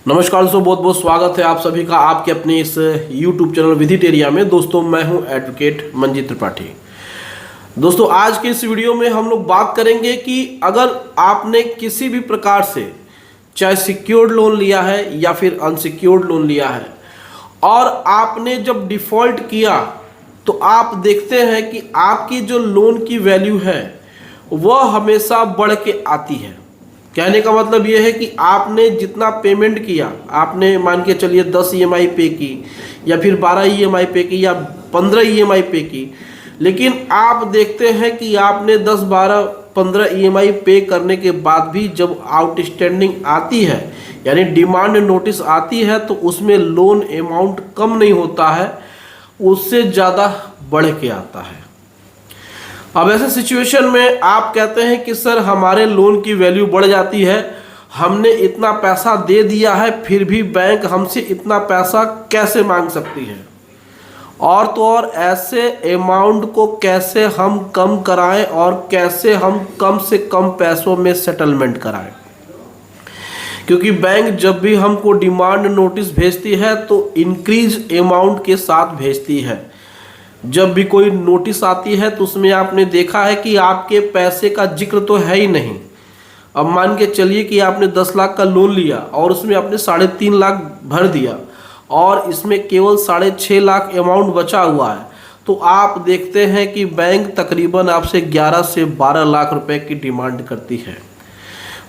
नमस्कार दोस्तों, बहुत बहुत स्वागत है आप सभी का आपके अपने इस YouTube चैनल विधिटेरिया में। दोस्तों मैं हूं एडवोकेट मंजीत त्रिपाठी। दोस्तों आज के इस वीडियो में हम लोग बात करेंगे कि अगर आपने किसी भी प्रकार से चाहे सिक्योर्ड लोन लिया है या फिर अनसिक्योर्ड लोन लिया है और आपने जब डिफ़ॉल्ट किया तो आप देखते हैं कि आपकी जो लोन की वैल्यू है वह हमेशा बढ़ के आती है। कहने का मतलब यह है कि आपने जितना पेमेंट किया, आपने मान के चलिए 10 EMI पे की या फिर 12 EMI पे की या 15 EMI पे की, लेकिन आप देखते हैं कि आपने 10, 12, 15 EMI पे करने के बाद भी जब आउटस्टैंडिंग आती है यानी डिमांड नोटिस आती है तो उसमें लोन अमाउंट कम नहीं होता है, उससे ज़्यादा बढ़ के आता है। अब ऐसे सिचुएशन में आप कहते हैं कि सर हमारे लोन की वैल्यू बढ़ जाती है, हमने इतना पैसा दे दिया है फिर भी बैंक हमसे इतना पैसा कैसे मांग सकती है, और तो और ऐसे अमाउंट को कैसे हम कम कराएं और कैसे हम कम से कम पैसों में सेटलमेंट कराएं। क्योंकि बैंक जब भी हमको डिमांड नोटिस भेजती है तो इंक्रीज अमाउंट के साथ भेजती है। जब भी कोई नोटिस आती है तो उसमें आपने देखा है कि आपके पैसे का जिक्र तो है ही नहीं। अब मान के चलिए कि आपने 10 लाख का लोन लिया और उसमें आपने 3.5 लाख भर दिया और इसमें केवल 6.5 लाख अमाउंट बचा हुआ है, तो आप देखते हैं कि बैंक तकरीबन आपसे 11 से 12 लाख रुपए की डिमांड करती है।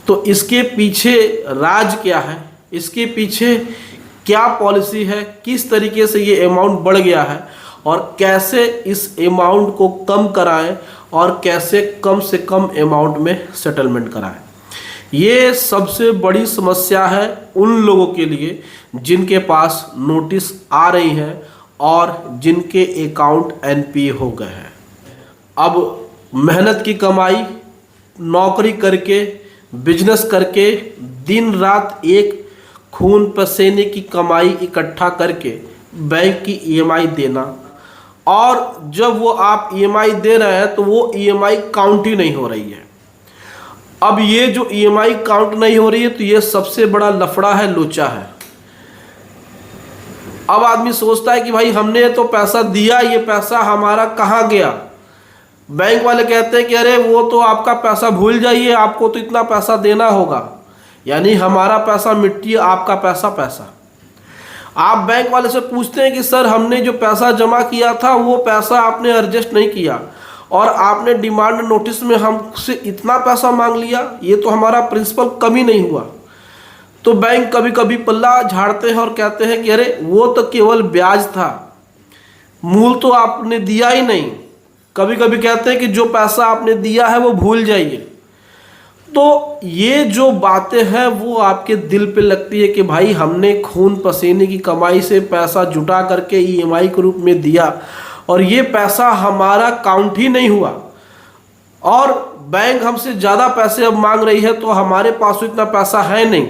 तो इसके पीछे राज क्या है, इसके पीछे क्या पॉलिसी है, किस तरीके से ये अमाउंट बढ़ गया है और कैसे इस अमाउंट को कम कराएं और कैसे कम से कम अमाउंट में सेटलमेंट कराएं। ये सबसे बड़ी समस्या है उन लोगों के लिए जिनके पास नोटिस आ रही है और जिनके अकाउंट NPA हो गए हैं। अब मेहनत की कमाई, नौकरी करके, बिजनेस करके, दिन रात एक खून पसीने की कमाई इकट्ठा करके बैंक की EMI देना, और जब वो आप EMI दे रहे हैं तो वो EMI काउंट ही नहीं हो रही है। अब ये जो EMI काउंट नहीं हो रही है तो ये सबसे बड़ा लफड़ा है, लोचा है। अब आदमी सोचता है कि भाई हमने तो पैसा दिया, ये पैसा हमारा कहाँ गया। बैंक वाले कहते हैं कि अरे वो तो आपका पैसा भूल जाइए, आपको तो इतना पैसा देना होगा, यानी हमारा पैसा मिट्टी, आपका पैसा पैसा। आप बैंक वाले से पूछते हैं कि सर हमने जो पैसा जमा किया था वो पैसा आपने एडजस्ट नहीं किया और आपने डिमांड नोटिस में हमसे इतना पैसा मांग लिया, ये तो हमारा प्रिंसिपल कम ही नहीं हुआ। तो बैंक कभी कभी पल्ला झाड़ते हैं और कहते हैं कि अरे वो तो केवल ब्याज था, मूल तो आपने दिया ही नहीं। कभी कभी कहते हैं कि जो पैसा आपने दिया है वो भूल जाइए। तो ये जो बातें हैं वो आपके दिल पे लगती है कि भाई हमने खून पसीने की कमाई से पैसा जुटा करके EMI के रूप में दिया और ये पैसा हमारा काउंट ही नहीं हुआ और बैंक हमसे ज़्यादा पैसे अब मांग रही है, तो हमारे पास तो इतना पैसा है नहीं।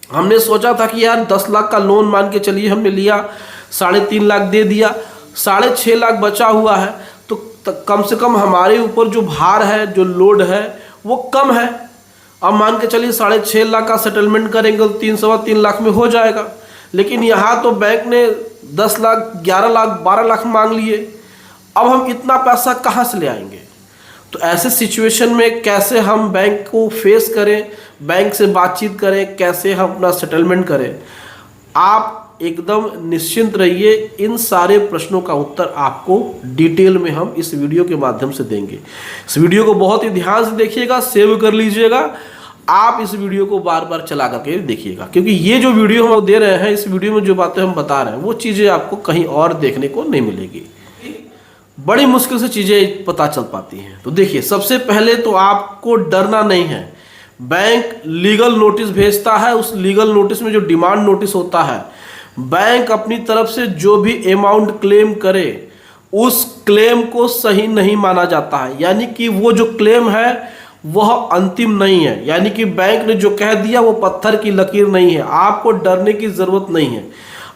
हमने सोचा था कि यार 10 लाख का लोन मान के चलिए हमने लिया, 3.5 लाख दे दिया, 6.5 लाख बचा हुआ है, तो कम से कम हमारे ऊपर जो भार है, जो लोड है वो कम है। अब मान के चलिए 6.5 लाख का सेटलमेंट करेंगे तो 3-3.25 लाख में हो जाएगा, लेकिन यहाँ तो बैंक ने 10 लाख, 11 लाख, 12 लाख मांग लिए। अब हम इतना पैसा कहाँ से ले आएंगे। तो ऐसे सिचुएशन में कैसे हम बैंक को फेस करें, बैंक से बातचीत करें, कैसे हम अपना सेटलमेंट करें, आप एकदम निश्चिंत रहिए। इन सारे प्रश्नों का उत्तर आपको डिटेल में हम इस वीडियो के माध्यम से देंगे। इस वीडियो को बहुत ही ध्यान से देखिएगा, सेव कर लीजिएगा। आप इस वीडियो को बार बार चला करके देखिएगा, क्योंकि ये जो वीडियो हम दे रहे हैं, इस वीडियो में जो बातें हम बता रहे हैं वो चीज़ें आपको कहीं और देखने को नहीं मिलेगी। बड़ी मुश्किल से चीज़ें पता चल पाती हैं। तो देखिए, सबसे पहले तो आपको डरना नहीं है। बैंक लीगल नोटिस भेजता है, उस लीगल नोटिस में जो डिमांड नोटिस होता है, बैंक अपनी तरफ से जो भी अमाउंट क्लेम करे उस क्लेम को सही नहीं माना जाता है, यानी कि वो जो क्लेम है वह अंतिम नहीं है, यानी कि बैंक ने जो कह दिया वो पत्थर की लकीर नहीं है। आपको डरने की ज़रूरत नहीं है।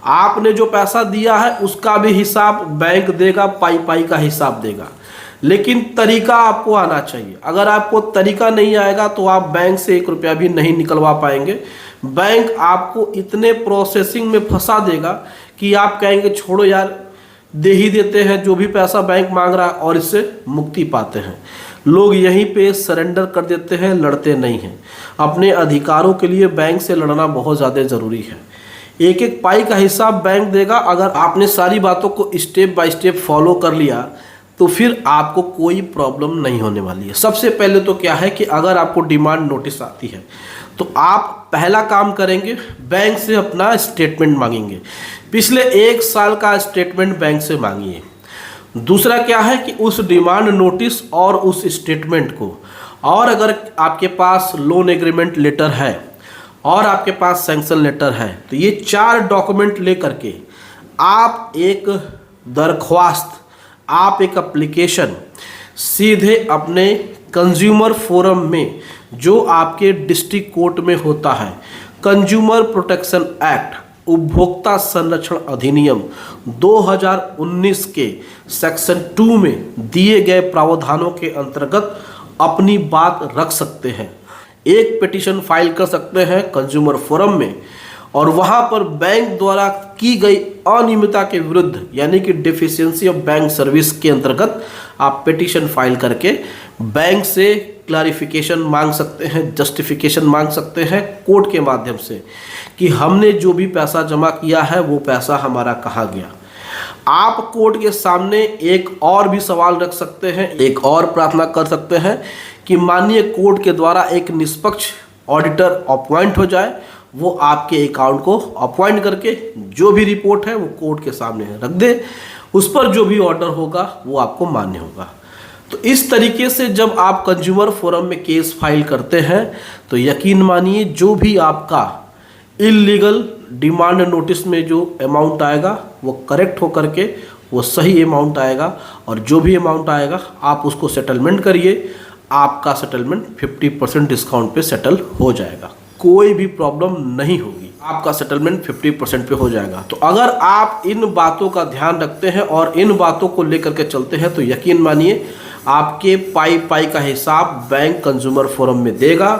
आपने जो पैसा दिया है उसका भी हिसाब बैंक देगा, पाई पाई का हिसाब देगा, लेकिन तरीका आपको आना चाहिए। अगर आपको तरीका नहीं आएगा तो आप बैंक से 1 रुपया भी नहीं निकलवा पाएंगे। बैंक आपको इतने प्रोसेसिंग में फंसा देगा कि आप कहेंगे छोड़ो यार, दे ही देते हैं जो भी पैसा बैंक मांग रहा है और इससे मुक्ति पाते हैं। लोग यहीं पे सरेंडर कर देते हैं, लड़ते नहीं हैं। अपने अधिकारों के लिए बैंक से लड़ना बहुत ज़्यादा ज़रूरी है। एक एक पाई का हिसाब बैंक देगा। अगर आपने सारी बातों को स्टेप बाय स्टेप फॉलो कर लिया तो फिर आपको कोई प्रॉब्लम नहीं होने वाली है। सबसे पहले तो क्या है कि अगर आपको डिमांड नोटिस आती है तो आप पहला काम करेंगे, बैंक से अपना स्टेटमेंट मांगेंगे। पिछले 1 साल का स्टेटमेंट बैंक से मांगिए। दूसरा क्या है कि उस डिमांड नोटिस और उस स्टेटमेंट को, और अगर आपके पास लोन एग्रीमेंट लेटर है और आपके पास सैंक्शन लेटर है, तो ये 4 डॉक्यूमेंट लेकर के आप एक दरख्वास्त, आप एक एप्लीकेशन सीधे अपने कंज्यूमर फोरम में, जो आपके डिस्ट्रिक्ट कोर्ट में होता है, कंज्यूमर प्रोटेक्शन एक्ट, उपभोक्ता संरक्षण अधिनियम 2019 के सेक्शन 2 में दिए गए प्रावधानों के अंतर्गत अपनी बात रख सकते हैं। एक पिटीशन फाइल कर सकते हैं कंज्यूमर फोरम में, और वहां पर बैंक द्वारा की गई अनियमितता के विरुद्ध, यानी कि डेफिशिएंसी ऑफ बैंक सर्विस के अंतर्गत आप पिटीशन फाइल करके बैंक से क्लैरिफिकेशन मांग सकते हैं, जस्टिफिकेशन मांग सकते हैं कोर्ट के माध्यम से कि हमने जो भी पैसा जमा किया है वो पैसा हमारा कहाँ गया। आप कोर्ट के सामने एक और भी सवाल रख सकते हैं, एक और प्रार्थना कर सकते हैं कि माननीय कोर्ट के द्वारा एक निष्पक्ष ऑडिटर अपॉइंट हो जाए, वो आपके अकाउंट को अपॉइंट करके जो भी रिपोर्ट है वो कोर्ट के सामने रख दे, उस पर जो भी ऑर्डर होगा वो आपको मान्य होगा। तो इस तरीके से जब आप कंज्यूमर फोरम में केस फाइल करते हैं तो यकीन मानिए जो भी आपका इल्लीगल डिमांड नोटिस में जो अमाउंट आएगा वो करेक्ट होकर के वो सही अमाउंट आएगा, और जो भी अमाउंट आएगा आप उसको सेटलमेंट करिए। आपका सेटलमेंट 50% डिस्काउंट पे सेटल हो जाएगा, कोई भी प्रॉब्लम नहीं होगी, आपका सेटलमेंट 50% पे हो जाएगा। तो अगर आप इन बातों का ध्यान रखते हैं और इन बातों को लेकर के चलते हैं तो यकीन मानिए आपके पाई पाई का हिसाब बैंक कंज्यूमर फोरम में देगा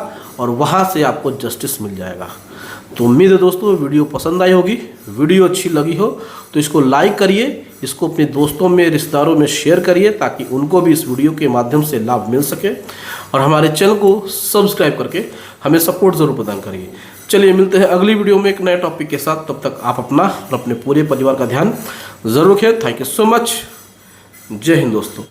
और वहां से आपको जस्टिस मिल जाएगा। तो उम्मीद है दोस्तों वीडियो पसंद आई होगी। वीडियो अच्छी लगी हो तो इसको लाइक करिए, इसको अपने दोस्तों में, रिश्तेदारों में शेयर करिए ताकि उनको भी इस वीडियो के माध्यम से लाभ मिल सके, और हमारे चैनल को सब्सक्राइब करके हमें सपोर्ट ज़रूर प्रदान करिए। चलिए मिलते हैं अगली वीडियो में एक नए टॉपिक के साथ। तब तक आप अपना और अपने पूरे परिवार का ध्यान ज़रूर रखें। Thank you so much. जय हिंद दोस्तों।